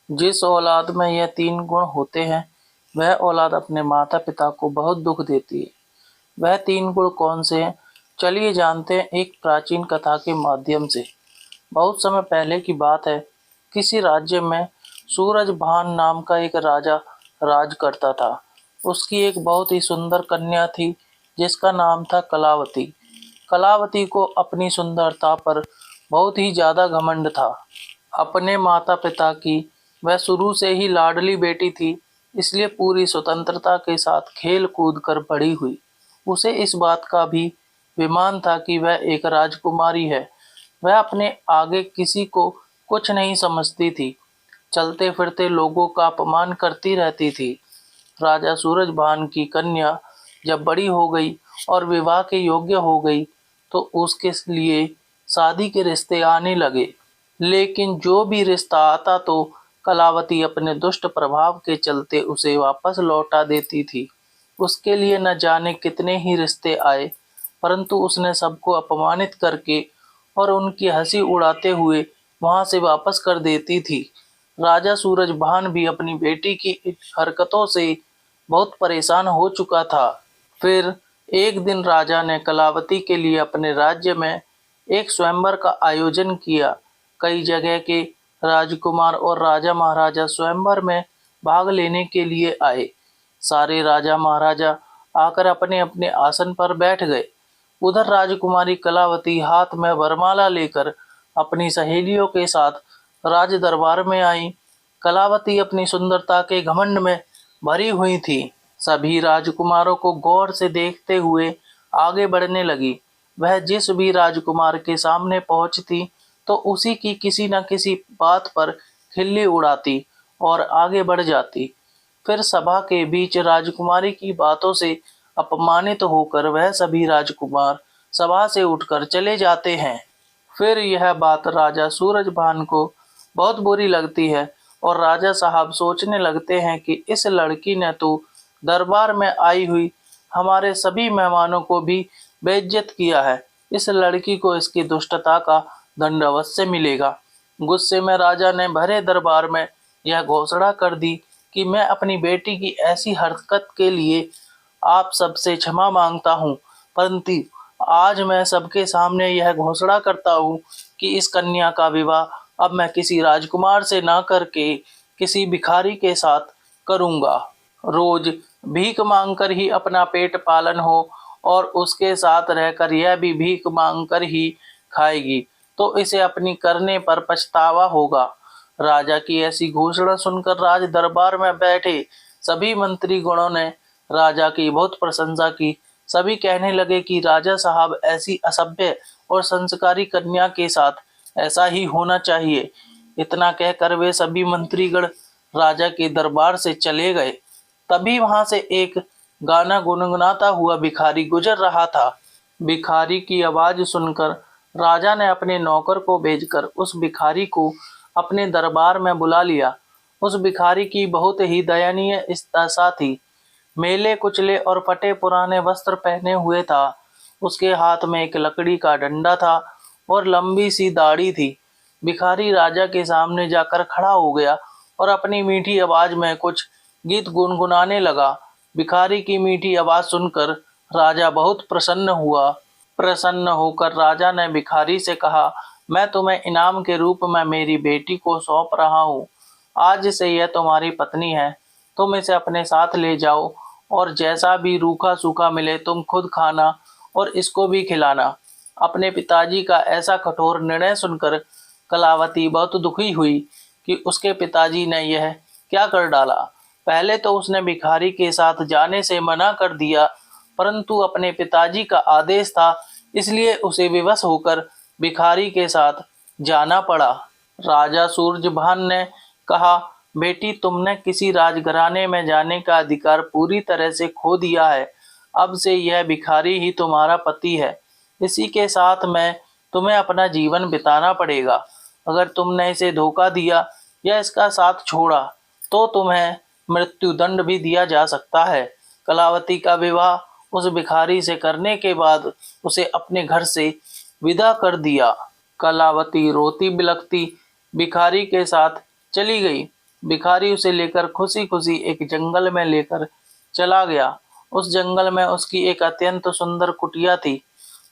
जिस औलाद में यह तीन गुण होते हैं वह औलाद अपने माता पिता को बहुत दुख देती है। वह तीन गुण कौन से हैं? चलिए जानते हैं एक प्राचीन कथा के माध्यम से। बहुत समय पहले की बात है। किसी राज्य में सूरजभान नाम का एक राजा राज करता था। उसकी एक बहुत ही सुंदर कन्या थी जिसका नाम था कलावती। कलावती को अपनी सुंदरता पर बहुत ही ज्यादा घमंड था। अपने माता पिता की वह शुरू से ही लाडली बेटी थी, इसलिए पूरी स्वतंत्रता के साथ खेल कूद कर बड़ी हुई। उसे इस बात का भी अभिमान था कि वह एक राजकुमारी है। वह अपने आगे किसी को कुछ नहीं समझती थी। चलते फिरते लोगों का अपमान करती रहती थी। राजा सूरजभान की कन्या जब बड़ी हो गई और विवाह के योग्य हो गई तो उसके लिए शादी के रिश्ते आने लगे। लेकिन जो भी रिश्ता आता तो कलावती अपने दुष्ट प्रभाव के चलते उसे वापस लौटा देती थी। उसके लिए न जाने कितने ही रिश्ते आए, परंतु उसने सबको अपमानित करके और उनकी हंसी उड़ाते हुए वहां से वापस कर देती थी। राजा सूरजभान भी अपनी बेटी की इन हरकतों से बहुत परेशान हो चुका था। फिर एक दिन राजा ने कलावती के लिए अपने राज्य में एक स्वयंवर का आयोजन किया। कई जगह के राजकुमार और राजा महाराजा स्वयंवर में भाग लेने के लिए आए। सारे राजा महाराजा आकर अपने अपने आसन पर बैठ गए। उधर राजकुमारी कलावती हाथ में वरमाला लेकर अपनी सहेलियों के साथ राज दरबार में आई। कलावती अपनी सुंदरता के घमंड में भरी हुई थी। सभी राजकुमारों को गौर से देखते हुए आगे बढ़ने लगी। वह जिस भी राजकुमार के सामने पहुंचती तो उसी की किसी न किसी बात पर खिल्ली उड़ाती और आगे बढ़ जाती। फिर सभा के बीच राजकुमारी की बातों से अपमानित होकर वह सभी राजकुमार सभा से उठकर चले जाते हैं। फिर यह बात राजा सूरजभान को बहुत बुरी लगती है और राजा साहब सोचने लगते हैं कि इस लड़की ने तो दरबार में आई हुई हमारे सभी मेहमानों को भी बेइज्जत किया है। इस लड़की को इसकी दुष्टता का दंड अवश्य मिलेगा। गुस्से में राजा ने भरे दरबार में यह घोषणा कर दी कि मैं अपनी बेटी की ऐसी हरकत के लिए आप सबसे क्षमा मांगता हूँ, परंतु आज मैं सबके सामने यह घोषणा करता हूँ कि इस कन्या का विवाह अब मैं किसी राजकुमार से ना करके किसी भिखारी के साथ करूँगा। रोज भीख मांगकर ही अपना पेट पालन हो और उसके साथ रहकर यह भी भीख मांगकर ही खाएगी तो इसे अपनी करने पर पछतावा होगा। राजा की ऐसी घोषणा सुनकर राज दरबार में बैठे सभी मंत्री गणों ने राजा की बहुत प्रशंसा की। सभी कहने लगे कि राजा साहब ऐसी असभ्य और संस्कारी कन्या के साथ ऐसा ही होना चाहिए। इतना कहकर वे सभी मंत्रीगण राजा के दरबार से चले गए। तभी वहां से एक गाना गुनगुनाता हुआ भिखारी गुजर रहा था। भिखारी की आवाज सुनकर राजा ने अपने नौकर को भेजकर उस भिखारी को अपने दरबार में बुला लिया। उस भिखारी की बहुत ही दयनीय दशा थी। मेले कुचले और फटे पुराने वस्त्र पहने हुए था। उसके हाथ में एक लकड़ी का डंडा था और लंबी सी दाढ़ी थी। भिखारी राजा के सामने जाकर खड़ा हो गया और अपनी मीठी आवाज में कुछ गीत गुनगुनाने लगा। भिखारी की मीठी आवाज सुनकर राजा बहुत प्रसन्न हुआ। प्रसन्न होकर राजा ने भिखारी से कहा, मैं तुम्हें इनाम के रूप में मेरी बेटी को सौंप रहा हूँ। आज से यह तुम्हारी पत्नी है। तुम इसे अपने साथ ले जाओ और जैसा भी रूखा सूखा मिले तुम खुद खाना और इसको भी खिलाना। अपने पिताजी का ऐसा कठोर निर्णय सुनकर कलावती बहुत दुखी हुई कि उसके पिताजी ने यह क्या कर डाला। पहले तो उसने भिखारी के साथ जाने से मना कर दिया, परंतु अपने पिताजी का आदेश था इसलिए उसे विवश होकर भिखारी के साथ जाना पड़ा। राजा सूरजभान ने कहा, बेटी तुमने किसी राजघराने में जाने का अधिकार पूरी तरह से खो दिया है। अब से यह भिखारी ही तुम्हारा पति है। इसी के साथ में तुम्हें अपना जीवन बिताना पड़ेगा। अगर तुमने इसे धोखा दिया या इसका साथ छोड़ा तो तुम्हें मृत्यु दंड भी दिया जा सकता है। कलावती का विवाह उस भिखारी से करने के बाद उसे अपने घर से विदा कर दिया। कलावती रोती बिलखती भिखारी के साथ चली गई। भिखारी उसे लेकर खुशी खुशी एक जंगल में लेकर चला गया। उस जंगल में उसकी एक अत्यंत सुंदर कुटिया थी।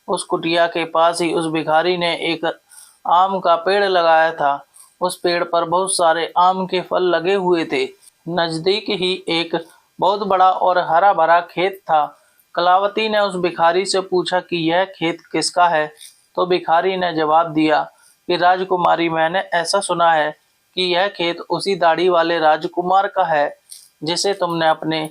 उस कुटिया के पास ही उस भिखारी ने एक आम का पेड़ लगाया था। उस पेड़ पर बहुत सारे आम के फल लगे हुए थे। नजदीक ही एक बहुत बड़ा और हरा भरा खेत था। कलावती ने उस भिखारी से पूछा कि यह खेत किसका है। तो भिखारी ने जवाब दिया कि राजकुमारी, मैंने ऐसा सुना है कि यह खेत उसी दाढ़ी वाले राजकुमार का है जिसे तुमने अपने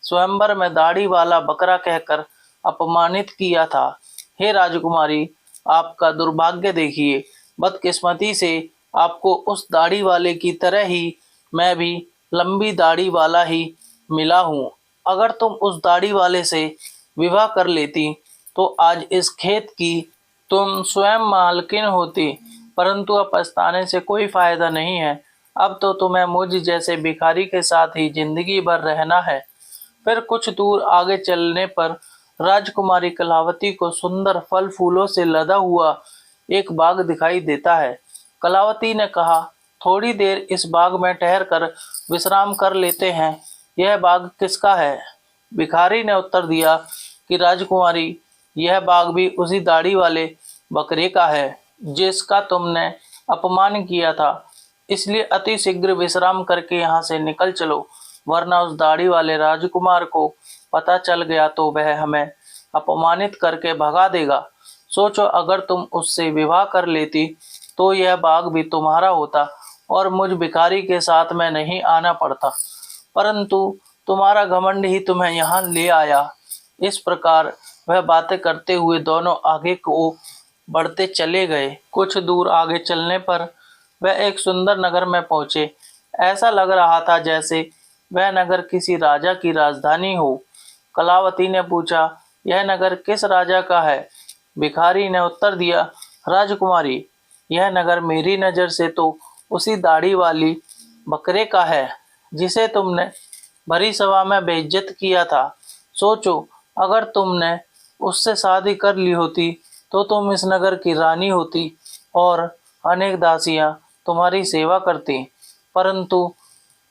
स्वयंवर में दाढ़ी वाला बकरा कहकर अपमानित किया था। हे राजकुमारी, आपका दुर्भाग्य देखिए, बदकिस्मती से आपको उस दाढ़ी वाले की तरह ही मैं भी लंबी दाढ़ी वाला ही मिला हूँ। अगर तुम उस दाढ़ी वाले से विवाह कर लेती तो आज इस खेत की तुम स्वयं मालकिन होती, परंतु अब पछताने से कोई फायदा नहीं है। अब तो तुम्हें मुझ जैसे भिखारी के साथ ही जिंदगी भर रहना है। फिर कुछ दूर आगे चलने पर राजकुमारी कलावती को सुंदर फल फूलों से लदा हुआ एक बाग दिखाई देता है। कलावती ने कहा, थोड़ी देर इस बाग में ठहर कर विश्राम कर लेते हैं। यह बाग किसका है? भिखारी ने उत्तर दिया कि राजकुमारी, यह बाग भी उसी दाढ़ी वाले बकरे का है जिसका तुमने अपमान किया था। इसलिए अति शीघ्र विश्राम करके यहाँ से निकल चलो, वरना उस दाढ़ी वाले राजकुमार को पता चल गया तो वह हमें अपमानित करके भगा देगा। सोचो, अगर तुम उससे विवाह कर लेती तो यह बाग भी तुम्हारा होता और मुझ भिखारी के साथ में नहीं आना पड़ता, परंतु तुम्हारा घमंड ही तुम्हें यहाँ ले आया। इस प्रकार वह बातें करते हुए दोनों आगे को बढ़ते चले गए। कुछ दूर आगे चलने पर वह एक सुंदर नगर में पहुंचे। ऐसा लग रहा था जैसे वह नगर किसी राजा की राजधानी हो। कलावती ने पूछा, यह नगर किस राजा का है? भिखारी ने उत्तर दिया, राजकुमारी, यह नगर मेरी नज़र से तो उसी दाढ़ी वाली बकरे का है जिसे तुमने भरी सभा में बेइज्जत किया था। सोचो, अगर तुमने उससे शादी कर ली होती तो तुम इस नगर की रानी होती और अनेक दासियां तुम्हारी सेवा करती, परंतु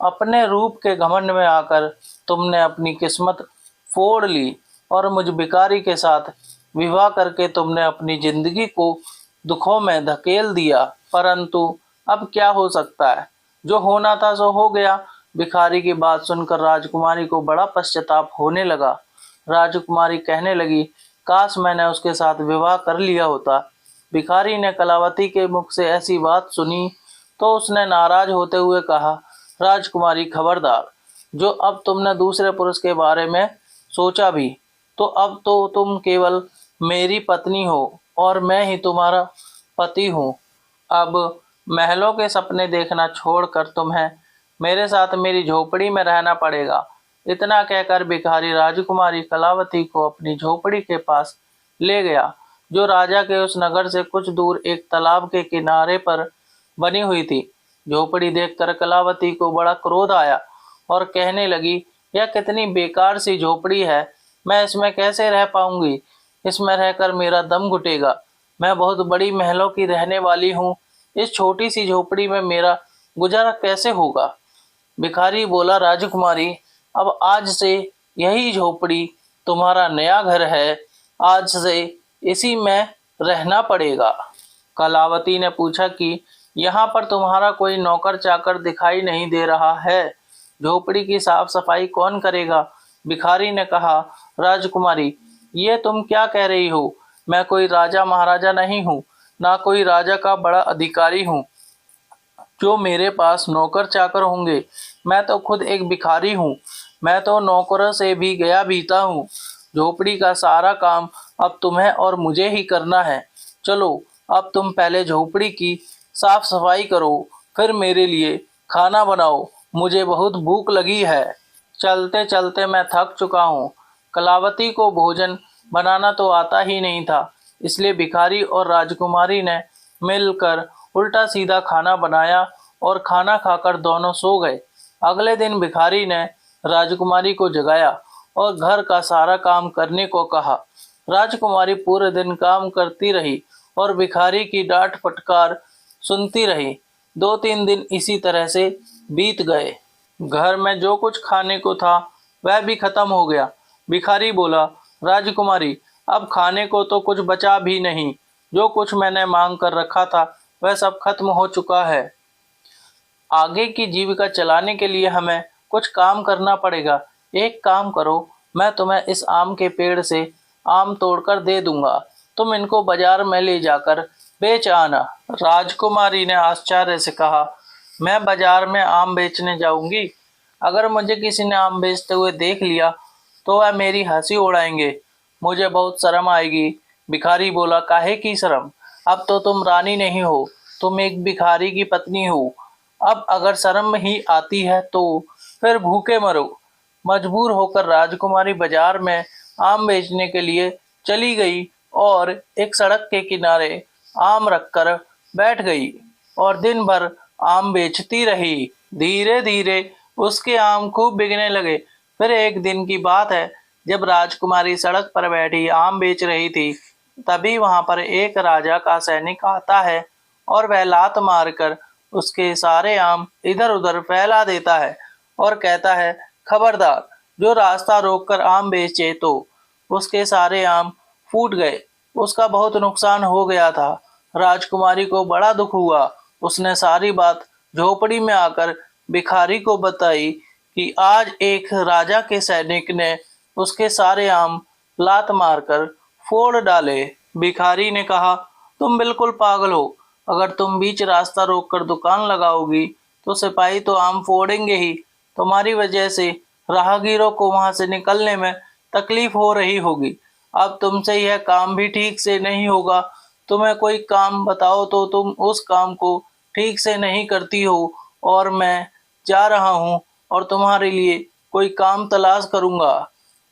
अपने रूप के घमंड में आकर तुमने अपनी किस्मत फोड़ ली और मुझ भिखारी के साथ विवाह करके तुमने अपनी जिंदगी को दुखों में धकेल दिया। परंतु अब क्या हो सकता है, जो होना था सो हो गया। भिखारी की बात सुनकर राजकुमारी को बड़ा पश्चाताप होने लगा। राजकुमारी कहने लगी, काश मैंने उसके साथ विवाह कर लिया होता। भिखारी ने कलावती के मुख से ऐसी बात सुनी तो उसने नाराज होते हुए कहा, राजकुमारी खबरदार, जो अब तुमने दूसरे पुरुष के बारे में सोचा भी, तो अब तो तुम केवल मेरी पत्नी हो और मैं ही तुम्हारा पति हूँ। अब महलों के सपने देखना छोड़कर तुम्हें मेरे साथ मेरी झोपड़ी में रहना पड़ेगा। इतना कहकर भिखारी राजकुमारी कलावती को अपनी झोपड़ी के पास ले गया, जो राजा के उस नगर से कुछ दूर एक तालाब के किनारे पर बनी हुई थी। झोपड़ी देखकर कलावती को बड़ा क्रोध आया और कहने लगी, यह कितनी बेकार सी झोपड़ी है, मैं इसमें कैसे रह पाऊंगी? इसमें रहकर मेरा दम घुटेगा। मैं बहुत बड़ी महलों की रहने वाली हूँ, इस छोटी सी झोपड़ी में मेरा गुजारा कैसे होगा? भिखारी बोला, राजकुमारी, अब आज से यही झोपड़ी तुम्हारा नया घर है, आज से इसी में रहना पड़ेगा। कलावती ने पूछा कि यहाँ पर तुम्हारा कोई नौकर चाकर दिखाई नहीं दे रहा है, झोपड़ी की साफ सफाई कौन करेगा? भिखारी ने कहा, राजकुमारी, ये तुम क्या कह रही हो? मैं कोई राजा महाराजा नहीं हूँ, ना कोई राजा का बड़ा अधिकारी हूँ जो मेरे पास नौकर चाकर होंगे। मैं तो खुद एक भिखारी हूँ, मैं तो नौकरों से भी गया बीता हूँ। झोपड़ी का सारा काम अब तुम्हें और मुझे ही करना है। चलो, अब तुम पहले झोपड़ी की साफ सफाई करो, फिर मेरे लिए खाना बनाओ, मुझे बहुत भूख लगी है। चलते चलते मैं थक चुका हूँ। कलावती को भोजन बनाना तो आता ही नहीं था, इसलिए भिखारी और राजकुमारी ने मिलकर उल्टा सीधा खाना बनाया और खाना खाकर दोनों सो गए। अगले दिन भिखारी ने राजकुमारी को जगाया और घर का सारा काम करने को कहा। राजकुमारी पूरे दिन काम करती रही और भिखारी की डांट फटकार सुनती रही। 2-3 दिन इसी तरह से बीत गए। घर में जो कुछ खाने को था वह भी खत्म हो गया। भिखारी बोला, राजकुमारी, अब खाने को तो कुछ बचा भी नहीं। जो कुछ मैंने मांग कर रखा था वह सब खत्म हो चुका है। आगे की जीविका चलाने के लिए हमें कुछ काम करना पड़ेगा। एक काम करो, मैं तुम्हें इस आम के पेड़ से आम तोड़कर दे दूंगा, तुम इनको बाजार में ले जाकर बेच आना। राजकुमारी ने आश्चर्य से कहा, मैं बाजार में आम बेचने जाऊंगी? अगर मुझे किसी ने आम बेचते हुए देख लिया तो वह मेरी हंसी उड़ाएंगे, मुझे बहुत शर्म आएगी। भिखारी बोला, काहे की शर्म? अब तो तुम रानी नहीं हो, तुम एक भिखारी की पत्नी हो। अब अगर शर्म ही आती है तो फिर भूखे मरो। मजबूर होकर राजकुमारी बाजार में आम बेचने के लिए चली गई और एक सड़क के किनारे आम रखकर बैठ गई और दिन भर आम बेचती रही। धीरे धीरे उसके आम खूब बिकने लगे। फिर एक दिन की बात है, जब राजकुमारी सड़क पर बैठी आम बेच रही थी, तभी वहां पर एक राजा का सैनिक आता है और वह लात मारकर उसके सारे आम इधर उधर फैला देता है और कहता है, खबरदार, जो रास्ता रोककर आम बेचे तो। उसके सारे आम फूट गए। उसका बहुत नुकसान हो गया था। राजकुमारी को बड़ा दुख हुआ। उसने सारी बात झोपड़ी में आकर भिखारी को बताई कि आज एक राजा के सैनिक ने उसके सारे आम लात मारकर फोड़ डाले। भिखारी ने कहा, तुम बिल्कुल पागल हो। अगर तुम बीच रास्ता रोककर दुकान लगाओगी तो सिपाही तो आम फोड़ेंगे ही। तुम्हारी वजह से राहगीरों को वहां से निकलने में तकलीफ हो रही होगी। अब तुमसे यह काम भी ठीक से नहीं होगा। तुम्हें कोई काम बताओ तो तुम उस काम को ठीक से नहीं करती हो और मैं जा रहा हूँ और तुम्हारे लिए कोई काम तलाश करूंगा।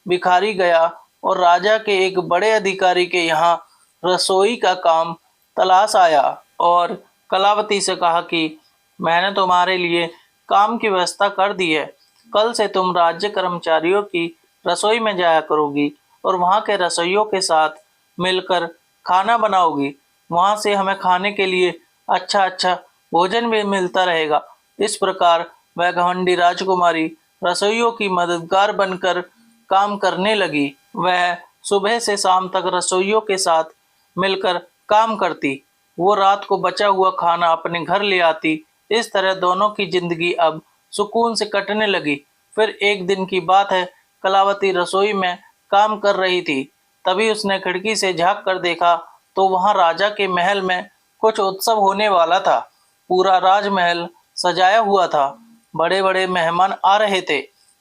भिखारी गया और राजा के एक बड़े अधिकारी के यहाँ रसोई का काम तलाश आया और कलावती से कहा कि मैंने तुम्हारे लिए काम की व्यवस्था कर दी है। कल से तुम राज्य कर्मचारियों की रसोई में जाया करोगी और वहाँ के रसोइयों के साथ मिलकर खाना बनाओगी। वहाँ से हमें खाने के लिए अच्छा अच्छा भोजन भी मिलता रहेगा। इस प्रकार वह घमंडी राजकुमारी रसोइयों की मददगार बनकर काम करने लगी। वह सुबह से शाम तक रसोइयों के साथ मिलकर काम करती। वो रात को बचा हुआ खाना अपने घर ले आती। इस तरह दोनों की जिंदगी अब सुकून से कटने लगी। फिर एक दिन की बात है, कलावती रसोई में काम कर रही थी। तभी उसने खिड़की से झांक कर देखा तो वहां राजा के महल में कुछ उत्सव होने वाला था। पूरा राजमहल सजाया हुआ था। बड़े बड़े मेहमान आ रहे थे।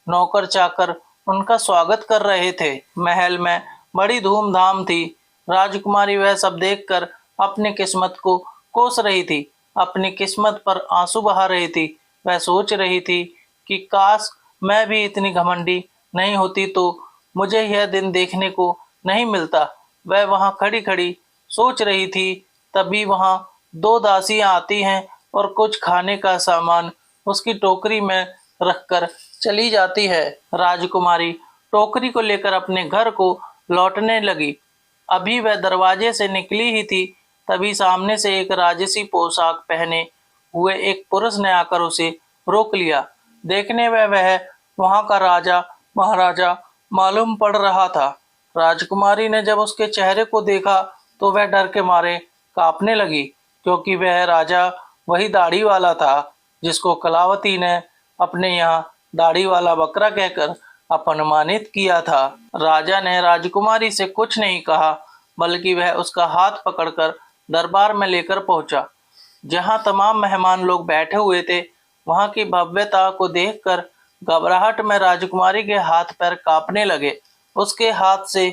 नौकर चाकर उनका स्वागत कर रहे थे। महल में बड़ी धूमधाम थी। राजकुमारी वह सब देखकर अपनी किस्मत को कोस रही थी। अपनी किस्मत पर आंसू बहा रही थी। वह सोच रही थी कि काश मैं भी इतनी घमंडी नहीं होती तो मुझे यह दिन देखने को नहीं मिलता। वह वहां खड़ी खड़ी सोच रही थी, तभी वहां दो दासियां आती हैं और कुछ खाने का सामान उसकी टोकरी में रखकर चली जाती है। राजकुमारी टोकरी को लेकर अपने घर को लौटने लगी। अभी वह दरवाजे से निकली ही थी, तभी सामने से एक राजसी पोशाक पहने हुए एक पुरुष ने आकर उसे रोक लिया। देखने में वह वहां का राजा महाराजा मालूम पड़ रहा था। राजकुमारी ने जब उसके चेहरे को देखा तो वह डर के मारे कांपने लगी, क्योंकि वह राजा वही दाढ़ी वाला था जिसको कलावती ने अपने यहाँ दाढ़ी वाला बकरा कहकर अपमानित किया था। राजा ने राजकुमारी से कुछ नहीं कहा, बल्कि वह उसका हाथ पकड़कर दरबार में लेकर पहुंचा। जहां तमाम मेहमान लोग बैठे हुए थे, वहां की भव्यता को देखकर घबराहट में राजकुमारी के हाथ पैर कांपने लगे। उसके हाथ से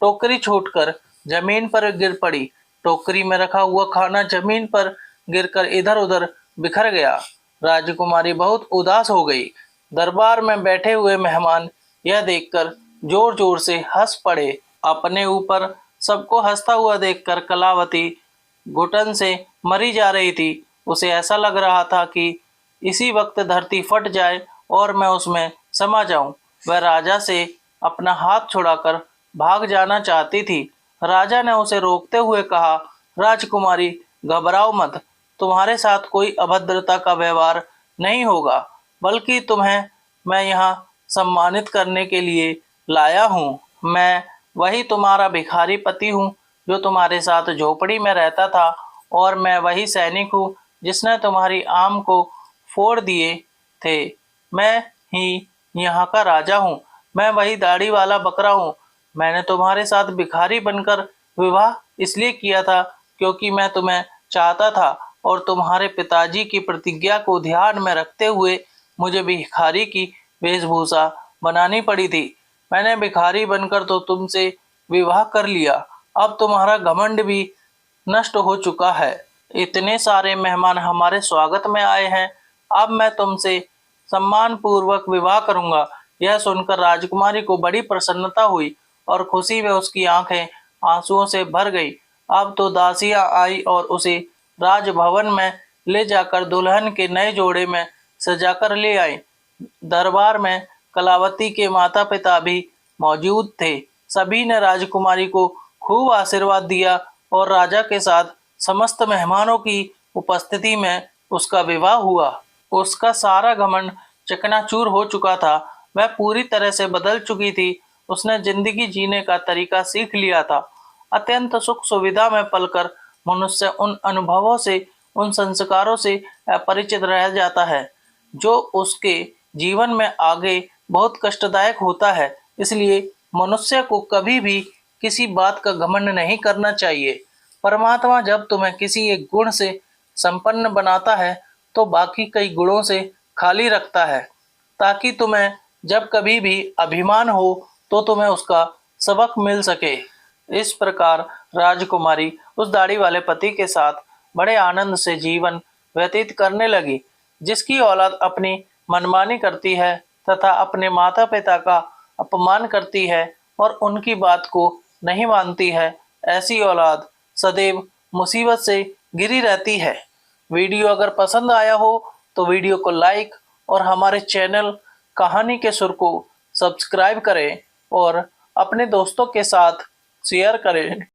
टोकरी छूटकर जमीन पर गिर पड़ी। टोकरी में रखा हुआ खाना जमीन पर गिरकर इधर उधर बिखर गया। राजकुमारी बहुत उदास हो गई। दरबार में बैठे हुए मेहमान यह देखकर जोर जोर से हंस पड़े। अपने ऊपर सबको हंसता हुआ देखकर कलावती घुटन से मरी जा रही थी। उसे ऐसा लग रहा था कि इसी वक्त धरती फट जाए और मैं उसमें समा जाऊं। वह राजा से अपना हाथ छुड़ाकर भाग जाना चाहती थी। राजा ने उसे रोकते हुए कहा, राजकुमारी, घबराओ मत, तुम्हारे साथ कोई अभद्रता का व्यवहार नहीं होगा, बल्कि तुम्हें मैं यहाँ सम्मानित करने के लिए लाया हूँ। मैं वही तुम्हारा भिखारी पति हूँ जो तुम्हारे साथ झोपड़ी में रहता था, और मैं वही सैनिक हूँ जिसने तुम्हारी आम को फोड़ दिए थे। मैं ही यहाँ का राजा हूँ। मैं वही दाढ़ी वाला बकरा हूँ। मैंने तुम्हारे साथ भिखारी बनकर विवाह इसलिए किया था क्योंकि मैं तुम्हें चाहता था, और तुम्हारे पिताजी की प्रतिज्ञा को ध्यान में रखते हुए मुझे भिखारी की वेशभूषा बनानी पड़ी थी। मैंने भिखारी बनकर तो तुमसे विवाह कर लिया। अब तुम्हारा घमंड भी नष्ट हो चुका है। इतने सारे मेहमान हमारे स्वागत में आए हैं, अब मैं तुमसे सम्मान पूर्वक विवाह करूंगा। यह सुनकर राजकुमारी को बड़ी प्रसन्नता हुई और खुशी में उसकी आंखें आंसुओं से भर गई। अब तो दासियां आई और उसे राजभवन में ले जाकर दुल्हन के नए जोड़े में सजाकर ले आई। दरबार में कलावती के माता पिता भी मौजूद थे। सभी ने राजकुमारी को खूब आशीर्वाद दिया और राजा के साथ समस्त मेहमानों की उपस्थिति में उसका विवाह हुआ। उसका सारा घमंड चकनाचूर हो चुका था। वह पूरी तरह से बदल चुकी थी। उसने जिंदगी जीने का तरीका सीख लिया था। अत्यंत सुख सुविधा में पलकर मनुष्य उन अनुभवों से, उन संस्कारों से अपरिचित रह जाता है जो उसके जीवन में आगे बहुत कष्टदायक होता है। इसलिए मनुष्य को कभी भी किसी बात का घमंड नहीं करना चाहिए। परमात्मा जब तुम्हें किसी एक गुण से संपन्न बनाता है तो बाकी कई गुणों से खाली रखता है, ताकि तुम्हें जब कभी भी अभिमान हो तो तुम्हें उसका सबक मिल सके। इस प्रकार राजकुमारी उस दाढ़ी वाले पति के साथ बड़े आनंद से जीवन व्यतीत करने लगी। जिसकी औलाद अपनी मनमानी करती है तथा अपने माता पिता का अपमान करती है और उनकी बात को नहीं मानती है, ऐसी औलाद सदैव मुसीबत से घिरी रहती है। वीडियो अगर पसंद आया हो तो वीडियो को लाइक और हमारे चैनल कहानी के सुर को सब्सक्राइब करें और अपने दोस्तों के साथ शेयर करें।